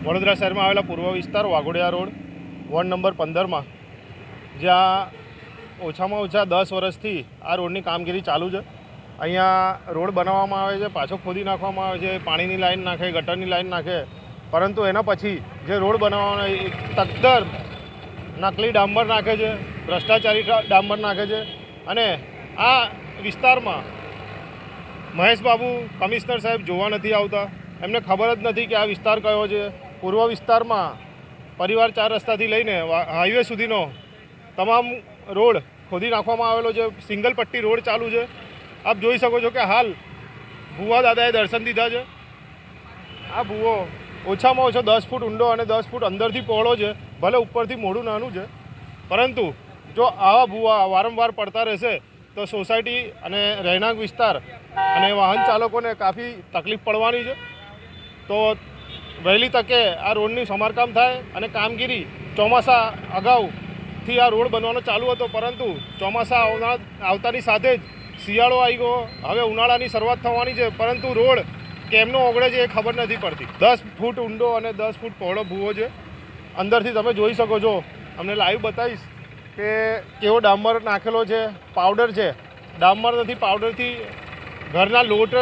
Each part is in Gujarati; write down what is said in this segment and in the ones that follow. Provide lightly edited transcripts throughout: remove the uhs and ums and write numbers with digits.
વડોદરા શહેરમાં આવેલા પૂર્વ વિસ્તાર વાઘોડિયા રોડ વોર્ડ નંબર 15માં જ્યાં ઓછામાં ઓછા 10 વર્ષથી આ રોડની કામગીરી ચાલુ છે। અહીંયા રોડ બનાવવામાં આવે છે, પાછો ખોદી નાખવામાં આવે છે, પાણીની લાઈન નાખે, ગટરની લાઈન નાખે, પરંતુ એના પછી જે રોડ બનાવવાનો તદ્દન નકલી ડામર નાખે છે, ભ્રષ્ટાચારી ડામર નાખે છે। અને આ વિસ્તારમાં મહેશ બાબુ કમિશનર સાહેબ જોવા નથી આવતા, એમને ખબર જ નથી કે આ વિસ્તાર કયો છે। પૂર્વ વિસ્તારમાં પરિવાર 4 રસ્તાથી લઈને હાઈવે સુધીનો તમામ રોડ ખોદી નાખવામાં આવેલો છે, સિંગલ પટ્ટી રોડ ચાલુ છે। આપ જોઈ શકો છો કે હાલ ભુવા દાદાએ દર્શન દીધા છે। આ ભૂવો ઓછામાં ઓછો 10 ફૂટ ઊંડો અને 10 ફૂટ અંદરથી પહોળો છે, ભલે ઉપરથી મોઢું નાનું છે, પરંતુ જો આવા ભૂવા વારંવાર પડતા રહેશે તો સોસાયટી અને રહેણાંક વિસ્તાર અને વાહન ચાલકોને કાફી તકલીફ પડવાની છે। તો વહેલી તકે આ રોડની સમારકામ થાય અને કામગીરી ચોમાસા અગાઉથી આ રોડ બનવાનો ચાલુ હતો, પરંતુ ચોમાસા આવતાની સાથે જ શિયાળો આવી ગયો, હવે ઉનાળાની શરૂઆત થવાની છે, પરંતુ રોડ કેમનો ઓગળે છે એ ખબર નથી પડતી। 10 ફૂટ ઊંડો અને 10 ફૂટ પહોળો ભૂવો છે। અંદરથી તમે જોઈ શકો છો, અમને લાઈવ બતાવીશ કે કેવો ડામર નાખેલો છે, પાવડર છે, ડામર નથી, પાવડરથી ઘરના લોટ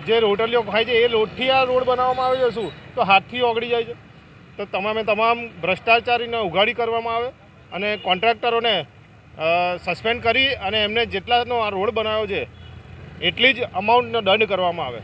જે રોટલીઓ ખાય છે એ લોટથી આ રોડ બનાવવામાં આવે છે। શું તો હાથથી ઓગળી જાય છે। તો તમામ ભ્રષ્ટાચારીને ઉઘાડી કરવામાં આવે અને કોન્ટ્રાક્ટરોને સસ્પેન્ડ કરી અને એમને જેટલાનો આ રોડ બનાવ્યો છે એટલી જ અમાઉન્ટનો દંડ કરવામાં આવે।